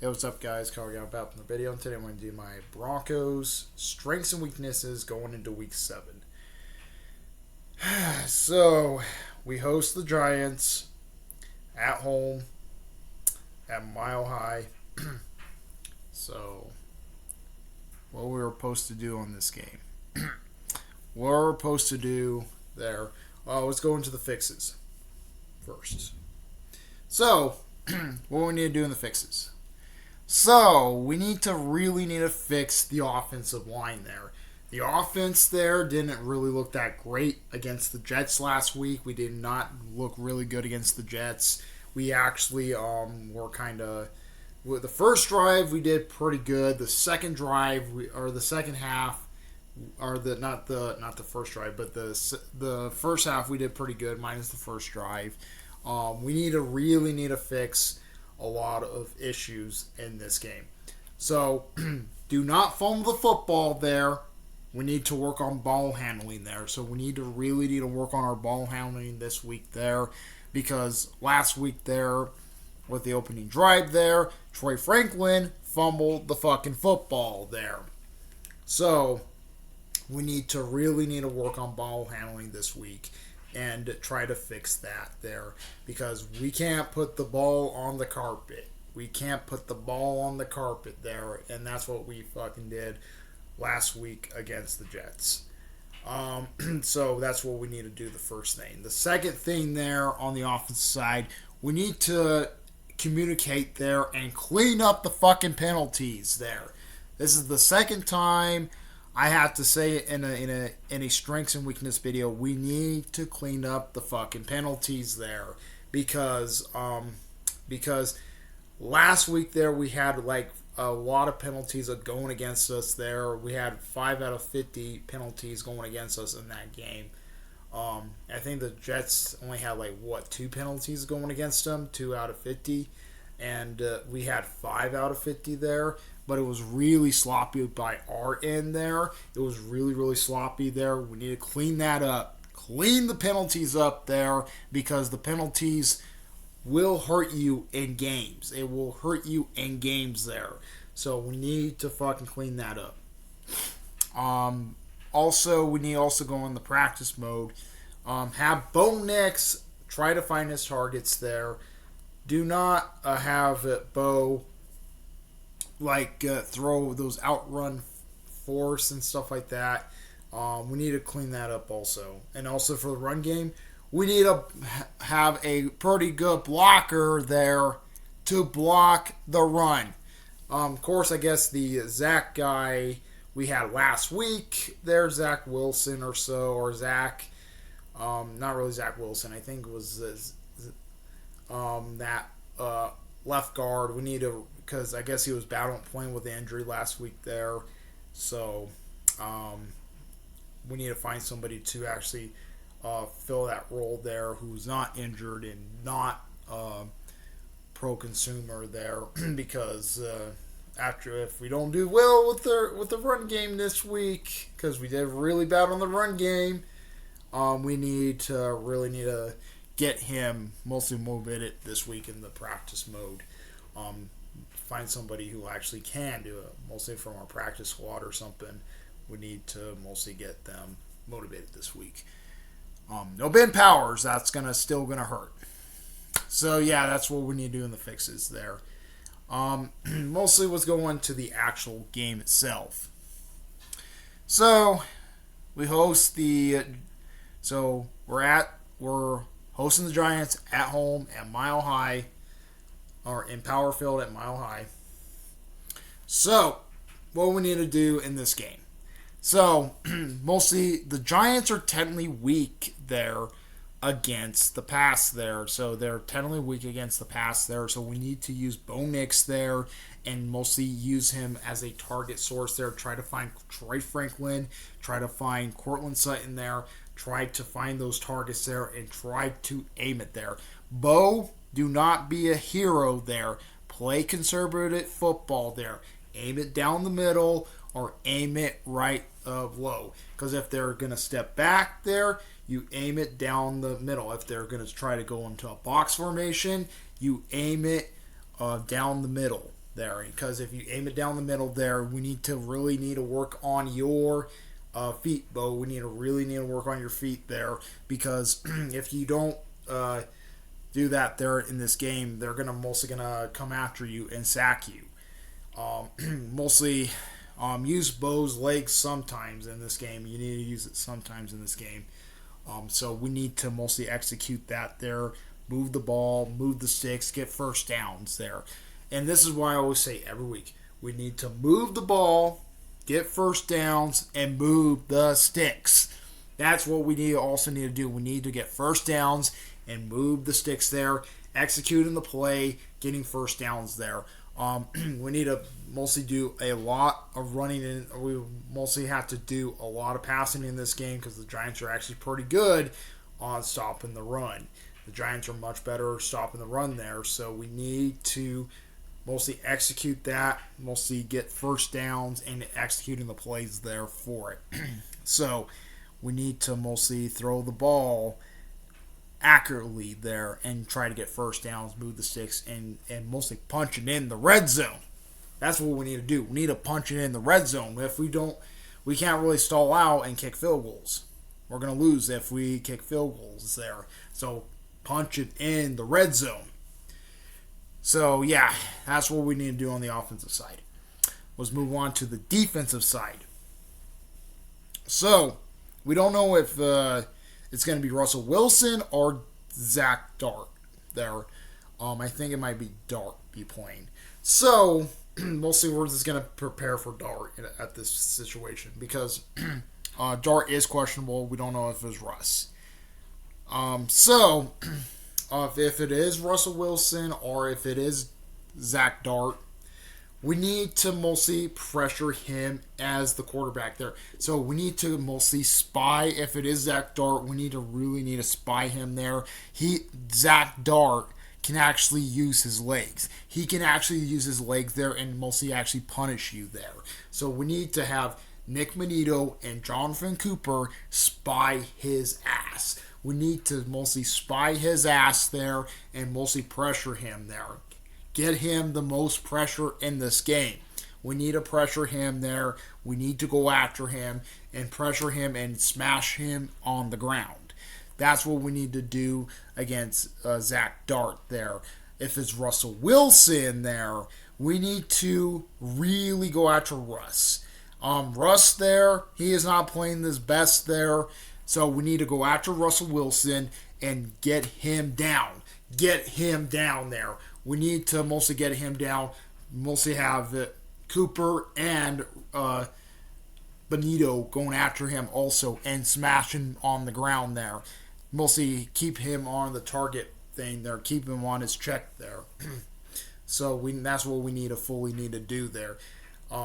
Hey, what's up, guys? Calling out back from the video. And today I'm going to do my Broncos strengths and weaknesses going into week 7. So, we host the Giants at home at Mile High. So, what we were supposed to do on this game? What we're supposed to do there? Let's go into the fixes first. So, what we need to do in the fixes? So, we need to fix the offensive line there. The offense there didn't really look that great against the Jets last week. We did not look really good against the Jets. We actually were kind of... With the first drive, we did pretty good. The second drive, the second half, not the first drive, but the first half, we did pretty good, minus the first drive. We really need to fix a lot of issues in this game. So, do not fumble the football there. We need to work on ball handling there. So, we really need to work on our ball handling this week there. Because last week there, with the opening drive there, Troy Franklin fumbled the fucking football there. So, we really need to work on ball handling this week and try to fix that there, because we can't put the ball on the carpet. We can't put the ball on the carpet there, and that's what we fucking did last week against the Jets. So that's what we need to do, the first thing. The second thing there on the offensive side, we need to communicate there and clean up the fucking penalties there. This is the second time I have to say it in a strengths and weakness video. We need to clean up the fucking penalties there, because last week there we had like a lot of penalties going against us there. We had 5 out of 50 penalties going against us in that game. I think the Jets only had 2 penalties going against them, 2 out of 50, and we had 5 out of 50 there. But it was really sloppy by our end there. It was really sloppy there. We need to clean that up. Clean the penalties up there, because the penalties will hurt you in games. It will hurt you in games there. So we need to fucking clean that up. Also, we need to go in the practice mode. Have Bo Nix try to find his targets there. Do not have Bo throw those outrun force and stuff like that. We need to clean that up also. And also for the run game, we need to have a pretty good blocker there to block the run. Of course, I guess the Zach guy we had last week there, Zach Wilson or so, or Zach, not really Zach Wilson, I think it was that left guard. We need to, because I guess he was playing with the injury last week there. So, we need to find somebody to actually fill that role there who's not injured and not pro-consumer there, because if we don't do well with the run game this week, because we did really bad on the run game, we need to get him mostly motivated this week in the practice mode. Find somebody who actually can do it, mostly from our practice squad or something. We need to mostly get them motivated this week. No Ben Powers, that's still gonna hurt. So yeah, that's what we need to do in the fixes there. Mostly let's go on to the actual game itself. So we host we're hosting the Giants at home at Mile High, or in Power Field at Mile High. So, what we need to do in this game. So, mostly the Giants are technically weak there against the pass there. So, they're technically weak against the pass there. So, we need to use Bo Nix there and mostly use him as a target source there. Try to find Troy Franklin. Try to find Cortland Sutton there. Try to find those targets there and try to aim it there. Bo, do not be a hero there. Play conservative football there. Aim it down the middle or aim it right low. Because if they're going to step back there, you aim it down the middle. If they're going to try to go into a box formation, you aim it down the middle. there, because if you aim it down the middle there, we really need to work on your feet, Bo. We really need to work on your feet there, because if you don't do that there in this game, they're mostly gonna come after you and sack you. Mostly use Bo's legs sometimes in this game. You need to use it sometimes in this game. So we need to mostly execute that there. Move the ball, move the sticks, get first downs there. And this is why I always say every week, we need to move the ball, get first downs, and move the sticks. That's what we also need to do. We need to get first downs and move the sticks there, executing the play, getting first downs there. We need to mostly do a lot of running, and we mostly have to do a lot of passing in this game, because the Giants are actually pretty good on stopping the run. The Giants are much better stopping the run there, so we need to mostly execute that, mostly get first downs and executing the plays there for it. So we need to mostly throw the ball accurately there and try to get first downs, move the sticks, and mostly punch it in the red zone. That's what we need to do. We need to punch it in the red zone. If we don't, we can't really stall out and kick field goals. We're going to lose if we kick field goals there. So punch it in the red zone. So yeah, that's what we need to do on the offensive side. Let's move on to the defensive side. So we don't know if it's going to be Russell Wilson or Zach Dart there. I think it might be Dart be playing. So mostly we're just going to prepare for Dart at this situation, because Dart is questionable. We don't know if it's Russ. If it is Russell Wilson or if it is Zach Dart, we need to mostly pressure him as the quarterback there. So we need to mostly spy. If it is Zach Dart, we really need to spy him there. Zach Dart can actually use his legs. He can actually use his legs there and mostly actually punish you there. So we need to have Nick Manito and Jonathan Cooper spy his ass. We need to mostly spy his ass there and mostly pressure him there. Get him the most pressure in this game. We need to pressure him there. We need to go after him and pressure him and smash him on the ground. That's what we need to do against Zach Dart there. If it's Russell Wilson there, we need to really go after Russ. Russ there, he is not playing his best there. So we need to go after Russell Wilson and get him down. Get him down there. We need to mostly get him down. Mostly have Cooper and Benito going after him also and smashing on the ground there. Mostly keep him on the target thing there. Keep him on his check there. So that's what we need to do there.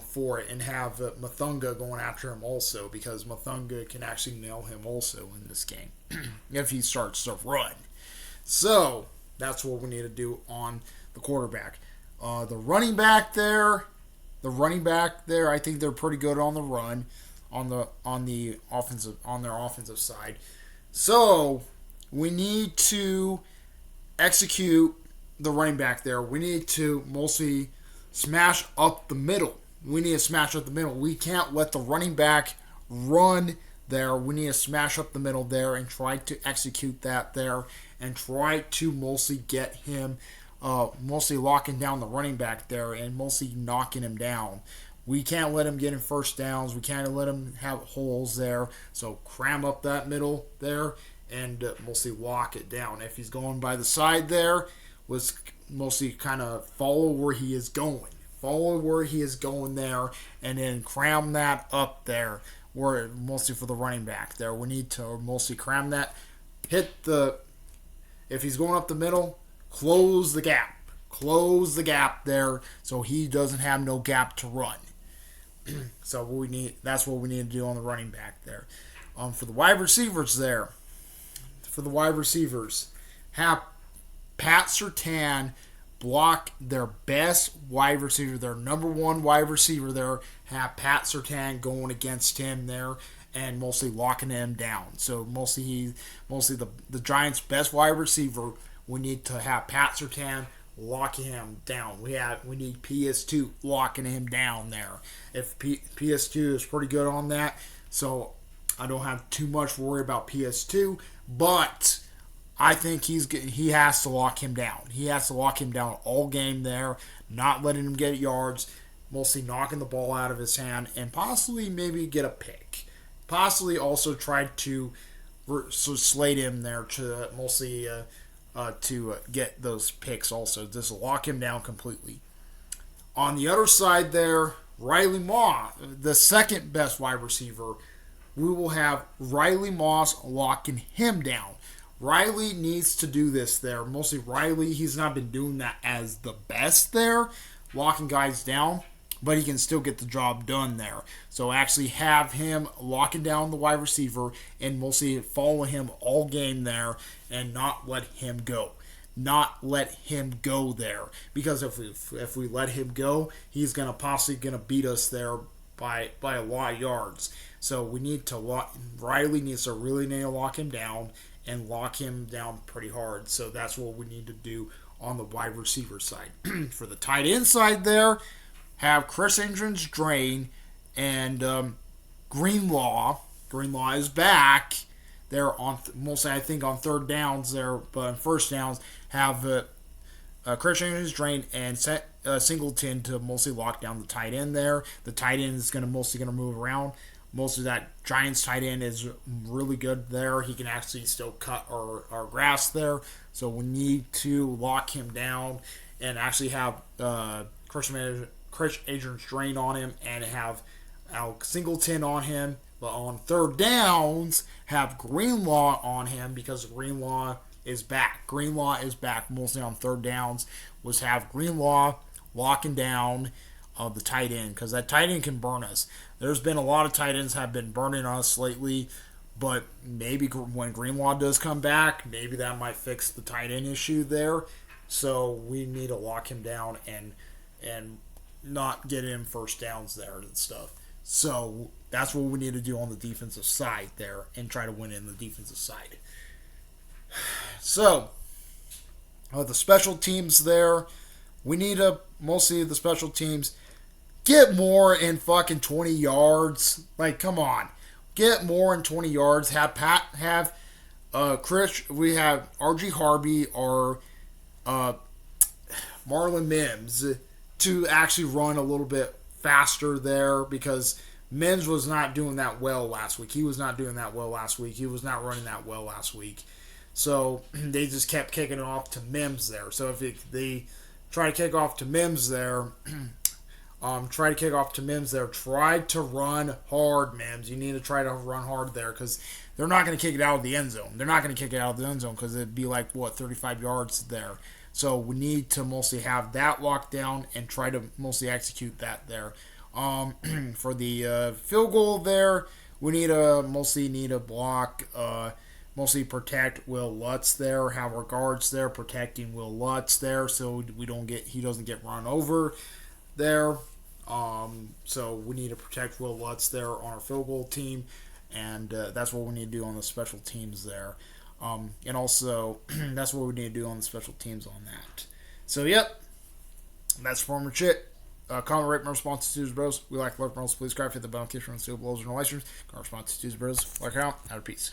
For it, and have Mathunga going after him also, because Mathunga can actually nail him also in this game if he starts to run. So that's what we need to do on the quarterback. The running back there, I think they're pretty good on the run, on their offensive side. So we need to execute the running back there. We need to mostly smash up the middle. We can't let the running back run there. We need to smash up the middle there and try to execute that there and try to mostly get him, mostly locking down the running back there and mostly knocking him down. We can't let him get in first downs. We can't let him have holes there. So cram up that middle there and mostly lock it down. If he's going by the side there, was mostly kind of follow where he is going. Follow where he is going there, and then cram that up there, where mostly for the running back there. We need to mostly cram that. If he's going up the middle, close the gap. Close the gap there so he doesn't have no gap to run. So that's what we need to do on the running back there. For the wide receivers there, have Pat Surtain block their best wide receiver, their number one wide receiver there, have Pat Surtain going against him there and mostly locking him down. So mostly the Giants' best wide receiver, we need to have Pat Surtain locking him down. We need PS2 locking him down there. If PS2 is pretty good on that, so I don't have too much worry about PS2, but I think he has to lock him down. He has to lock him down all game there, not letting him get yards, mostly knocking the ball out of his hand, and possibly maybe get a pick. Possibly also try to slate him there to mostly to get those picks also. Just lock him down completely. On the other side there, Riley Moss, the second best wide receiver, we will have Riley Moss locking him down. Riley needs to do this there. Mostly Riley, he's not been doing that as the best there, locking guys down, but he can still get the job done there. So actually have him locking down the wide receiver and mostly follow him all game there and not let him go. Not let him go there. Because if we let him go, he's possibly gonna beat us there by a lot of yards. So we need to Riley needs to really lock him down and lock him down pretty hard. So that's what we need to do on the wide receiver side. For the tight end side there, have Chris Andrews Drain and Greenlaw. Greenlaw is back. They're on mostly I think on third downs there, but on first downs have Chris Andrews Drain and Singleton to mostly lock down the tight end there. The tight end is mostly gonna move around. Most of that Giants tight end is really good there. He can actually still cut our grass there. So we need to lock him down and actually have Chris Adrian's Drain on him and have Singleton on him. But on third downs, have Greenlaw on him because Greenlaw is back. Greenlaw is back mostly on third downs. Was have Greenlaw locking down the tight end because that tight end can burn us. There's been a lot of tight ends have been burning us lately, but maybe when Greenlaw does come back, maybe that might fix the tight end issue there. So we need to lock him down and not get him first downs there and stuff. So that's what we need to do on the defensive side there and try to win in the defensive side. So the special teams there, we need to mostly the special teams get more in fucking 20 yards. Like, come on. Get more in 20 yards. Have Chris, we have RG Harvey or Marlon Mims to actually run a little bit faster there because Mims was not doing that well last week. He was not doing that well last week. He was not running that well last week. So they just kept kicking it off to Mims there. So if they try to kick off to Mims there, try to run hard, Mims. You need to try to run hard there because they're not going to kick it out of the end zone. They're not going to kick it out of the end zone because it'd be like, 35 yards there. So we need to mostly have that locked down and try to mostly execute that there. For the field goal there, we mostly need to block, mostly protect Will Lutz there, have our guards there protecting Will Lutz there so he doesn't get run over there. So we need to protect Will Lutz there on our field goal team, and that's what we need to do on the special teams there. And also, that's what we need to do on the special teams on that. So, yep, that's former shit. Comment, rate, my response to Tuesday Bros. We like love bros. Please subscribe, hit the bell, kiss, and seal blows and relations. Comment, response to Tuesday Bros. Like out. Out of peace.